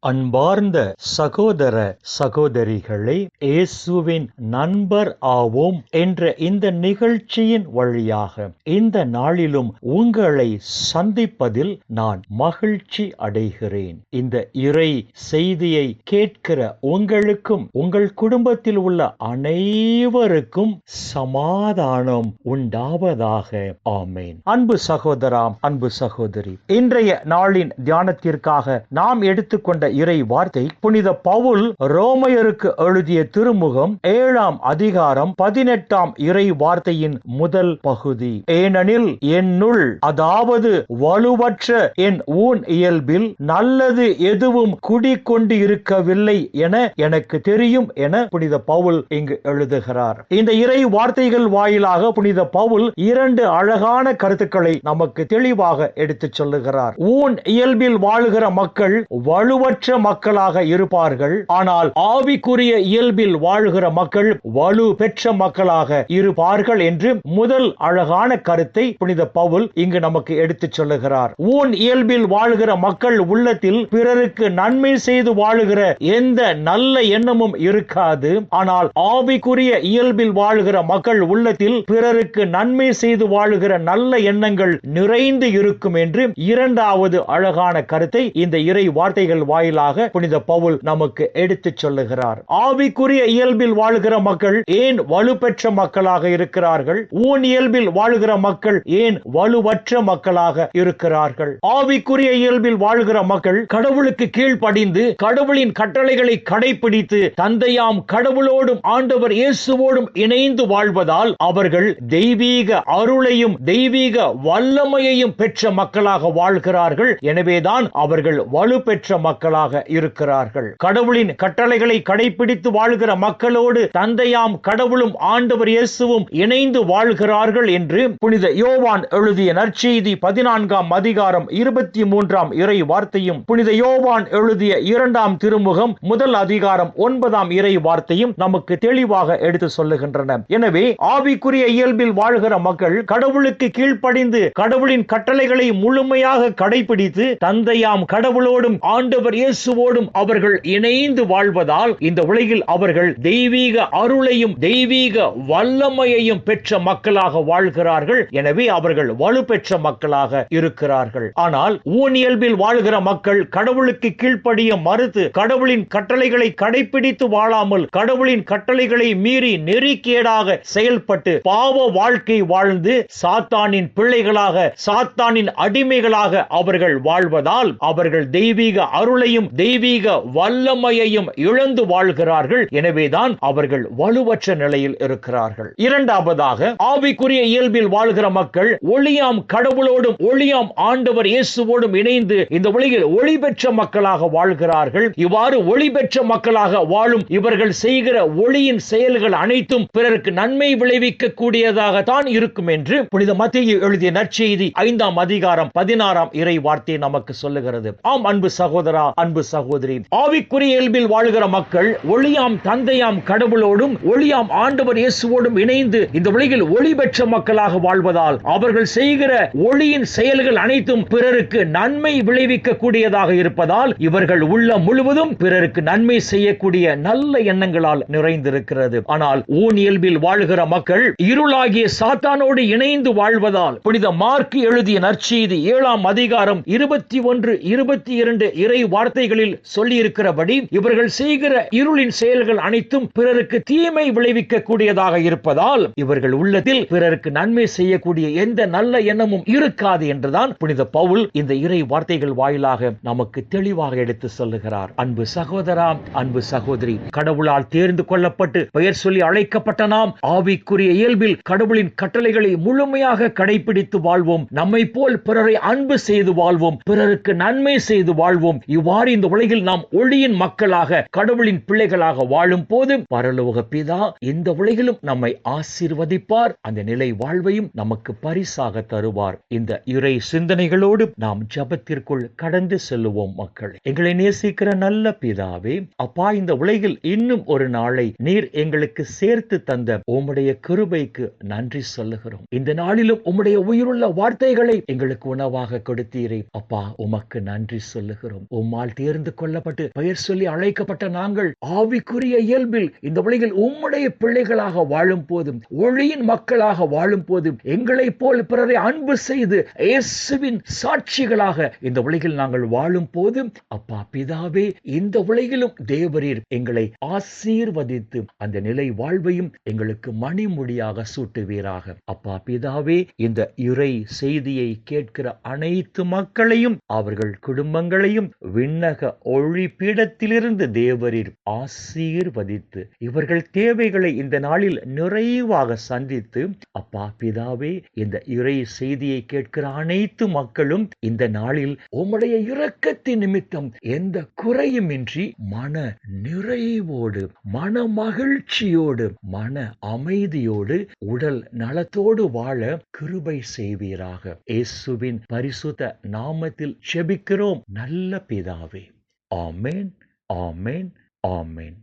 அன்பார்ந்த சகோதர சகோதரிகளே, இயேசுவின் நண்பர் ஆவோம் என்ற இந்த நிகழ்ச்சியின் வழியாக இந்த நாளிலும் உங்களை சந்திப்பதில் நான் மகிழ்ச்சி அடைகிறேன். இந்த இறை செய்தியை கேட்கிற உங்களுக்கும் உங்கள் குடும்பத்தில் உள்ள அனைவருக்கும் சமாதானம் உண்டாவதாக. ஆமேன். அன்பு சகோதரா, அன்பு சகோதரி, இன்றைய நாளின் தியானத்திற்காக நாம் எடுத்துக்கொண்ட இறை வார்த்தை புனித பவுல் ரோமையருக்கு எழுதிய திருமுகம் 7ஆம் அதிகாரம் 18ஆம் இறை வார்த்தையின் முதல் பகுதி. ஏனெனில் என்னுள், அதாவது வலுவற்ற என் ஊன் இயல்பில் நல்லது எதுவும் குடிக்கொண்டு இருக்கவில்லை என எனக்கு தெரியும் என புனித பவுல் இங்கு எழுதுகிறார். இந்த இறை வார்த்தைகள் வாயிலாக புனித பவுல் 2 அழகான கருத்துக்களை நமக்கு தெளிவாக எடுத்துச் சொல்லுகிறார். ஊன் இயல்பில் வாழ்கிற மக்கள் வலுவற்ற மக்களாக இருப்பார்கள், ஆனால் ஆவிக்குரிய இயல்பில் வாழ்கிற மக்கள் வலு பெற்ற மக்களாக இருப்பார்கள் என்று முதல் அழகான கருத்தை புனித பவுல் இங்கு நமக்கு எடுத்துச் சொல்லுகிறார். ஊன் இயல்பில் வாழ்கிற மக்கள் உள்ளத்தில் பிறருக்கு நன்மை செய்து வாழுகிற எந்த நல்ல எண்ணமும் இருக்காது. ஆனால் ஆவிக்குரிய இயல்பில் வாழ்கிற மக்கள் உள்ளத்தில் பிறருக்கு நன்மை செய்து வாழுகிற நல்ல எண்ணங்கள் நிறைந்து இருக்கும் என்று 2வது அழகான கருத்தை இந்த இறை வார்த்தைகள் வாயிலாக புனித பவுல் நமக்கு எடுத்துச் சொல்லுகிறார். ஆவிக்குரிய இயல்பில் வாழ்கிற மக்கள் ஏன் வலுப்பெற்ற மக்களாக இருக்கிறார்கள்? ஊன் இயல்பில் வாழ்கிற மக்கள் ஏன் வலுவற்ற மக்களாக இருக்கிறார்கள்? ஆவிக்குரிய இயல்பில் வாழ்கிற மக்கள் கடவுளுக்கு கீழ்ப்படிந்து கடவுளின் கட்டளைகளை கடைபிடித்து தந்தையாம் கடவுளோடும் ஆண்டவர் இயேசுவோடும் இணைந்து வாழ்வதால் அவர்கள் தெய்வீக அருளையும் தெய்வீக வல்லமையையும் பெற்ற மக்களாக வாழ்கிறார்கள். எனவேதான் அவர்கள் வலுப்பெற்ற மக்களாக இருக்கிறார்கள். கடவுளின் கட்டளைகளை கடைபிடித்து வாழ்கிற மக்களோடு தந்தையாம் கடவுளும் ஆண்டவர் இயேசுவும் இணைந்து வாழ்கிறார்கள் என்று புனித யோவான் எழுதிய நற்செய்தி 14ஆம் அதிகாரம் 23ஆம் இறை வார்த்தையும் புனித யோவான் எழுதிய 2ஆம் திருமுகம் 1 அதிகாரம் 9ஆம் இறை வார்த்தையும் நமக்கு தெளிவாக எடுத்து சொல்லுகின்றன. எனவே ஆவிக்குரிய இயல்பில் வாழ்கிற மக்கள் கடவுளுக்கு கீழ்ப்படிந்து கடவுளின் கட்டளைகளை முழுமையாக கடைபிடித்து தந்தையாம் கடவுளோடும் ஆண்டவர் இயேசுவோடும் அவர்கள் இணைந்து வாழ்வதால் இந்த உலகில் அவர்கள் தெய்வீக அருளையும் தெய்வீக வல்லமையையும் பெற்ற மக்களாக வாழ்கிறார்கள். எனவே அவர்கள் வலுப்பெற்ற மக்களாக இருக்கிறார்கள். ஆனால் ஊன் இயல்பில் வாழ்கிற மக்கள் கடவுளுக்கு கீழ்ப்படிய மறுத்து கடவுளின் கட்டளைகளை கடைபிடித்து வாழாமல் கடவுளின் கட்டளைகளை மீறி நெறிக்கேடாக செயல்பட்டு பாவ வாழ்க்கை வாழ்ந்து சாத்தானின் பிள்ளைகளாக சாத்தானின் அடிமைகளாக அவர்கள் வாழ்வதால் அவர்கள் தெய்வீக அருளையும் தெய்வீக வல்லமையையும் இழந்து வாழ்கிறார்கள். எனவேதான் அவர்கள் வலுவற்ற நிலையில் இருக்கிறார்கள். 2வதாக ஆவிக்குரிய இயல்பில் வாழ்கிற மக்கள் ஒளியாம் கடவுளோடும் ஒளியாம் ஆண்டவர் இயேசுவோடும் இணைந்து இந்த உலகில் ஒளி பெற்ற மக்களாக வாழ்கிறார்கள். இவ்வாறு ஒளி பெற்ற மக்களாக வாழும் இவர்கள் செய்கிற ஒளியின் செயல்கள் அனைத்தும் பிறருக்கு நன்மை விளைவிக்க கூடியதாகத்தான் இருக்கும் என்று புனித மத்தேயு எழுதிய நற்செய்தி 5ஆம் அதிகாரம் 16ஆம் இறை வார்த்தை நமக்கு சொல்லுகிறது. ஆம் அன்பு சகோதரா, அன்பு சகோதரி, ஆவிக்குரிய இயல்பில் வாழ்கிற மக்கள் ஒளியாம் தந்தையாம் கடவுளோடும் ஒளியாம் ஆண்டவர் இயேசுவோடும் இணைந்து இந்த உலகில் ஒளி பெற்ற மக்களாக வாழ்வதால் அவர்கள் செய்கிற ஒளியின் செயல்கள் அனைத்தும் பிறருக்கு நன்மை விளைவிக்க கூடியதாக இருப்பதால் இவர்கள் உள்ளம் முழுவதும் பிறருக்கு நன்மை செய்யக்கூடிய நல்ல எண்ணங்களால் நிறைந்திருக்கிறது. ஆனால் ஊன் இயல்பில் வாழ்கிற மக்கள் இருளாகிய சாத்தானோடு இணைந்து வாழ்வதால் புனித மார்க் எழுதிய நற்செய்தி 7ஆம் அதிகாரம் 21, 22 இறை வார்த்தைகளில் சொல்லி இருக்கிறபடி இவர்கள் செய்கிற இருளின் செயல்கள் அனைத்தும் பிறருக்கு தீமை விளைவிக்க கூடியதாக இருப்பதால் இவர்கள் உள்ளத்தில் பிறருக்கு நன்மை செய்யக்கூடிய எந்த நல்ல எண்ணமும் இருக்காது என்றுதான் புனித பவுல் இந்த இறை வார்த்தைகள் வாயிலாக நமக்கு தெளிவாக எடுத்து சொல்லுகிறார். அன்பு சகோதரா, அன்பு சகோதரி, கடவுளால் தேர்ந்து கொள்ளப்பட்டு பெயர் சொல்லி அழைக்கப்பட்ட நாம் ஆவிக்குரிய இயல்பில் கடவுளின் கட்டளைகளை முழுமையாக கடைபிடித்து வாழ்வோம். நம்மை போல் பிறரை அன்பு செய்து வாழ்வோம், பிறருக்கு நன்மை செய்து வாழ்வோம். இவ்வாறு இந்த உலகில் நாம் ஒளியின் மக்களாக கடவுளின் பிள்ளைகளாக வாழும் போது பரலோக பிதா இந்த உலகிலும் நம்மை ஆசீர்வதிப்பார். அந்த நிலை வாழ்வையும் நமக்கு பரிசாக தருவார். இந்த இறை சிந்தனைகளோடு நாம் ஜெபத்திற்குள் கடந்து செல்லுவோம். மக்கள், எங்களை நேசிக்கிற நல்ல பிதாவே, அப்பா, இந்த உலகில் இன்னும் ஒரு நாளை நீர் எங்களுக்கு சேர்த்து தந்த உம்முடைய கிருபைக்கு நன்றி சொல்லுகிறோம். இந்த நாளிலும் உம்முடைய உயிருள்ள வார்த்தைகளை எங்களுக்கு உணவாக கொடுத்தீரே அப்பா, உமக்கு நன்றி சொல்லுகிறோம். உம்மால் ஆனால் தேர்ந்து கொள்ளப்பட்டு பெயர் சொல்லி அழைக்கப்பட்ட நாங்கள் ஆவிக்குரிய இயல்பில் இந்த உலகில் உம்முடைய பிள்ளைகளாக வாழும் போதும், ஒளியின் மக்களாக வாழும் போதும், எங்களை போல் பிறரை அன்பு செய்து இயேசுவின் சாட்சிகளாக இந்த உலகில் நாங்கள் வாழும் போதும், அப்பா பிதாவே, இந்த உலகிலும் தேவரீர் எங்களை ஆசீர்வதித்து அந்த நிலை வாழ்வையும் எங்களுக்கு மணிமுடியாக சூட்டுவீராக. அப்பா பிதாவே, இந்த இறை செய்தியை கேட்கிற அனைத்து மக்களையும் அவர்கள் குடும்பங்களையும் விண்ணக ஒளிபீடத்திலிருந்து தேவரீர் ஆசீர்வதித்து இவர்கள் தேவைகளை இந்த நாளில் நிறைவாக சந்தித்து, அப்பா பிதாவே, இந்த இறை செய்தியை கேட்கிற அனைத்து மக்களும் இந்த நாளில் உம்முடைய இரக்கத்தின் நிமித்தம் எந்த குறையுமின்றி மன நிறைவோடு, மன மகிழ்ச்சியோடு, மன அமைதியோடு, உடல் நலத்தோடு வாழ கிருபை செய்வீராக. இயேசுவின் பரிசுத்த நாமத்தில் ஜெபிக்கிறோம் நல்ல பிதாவே. ஆமென், ஆமென், ஆமென்.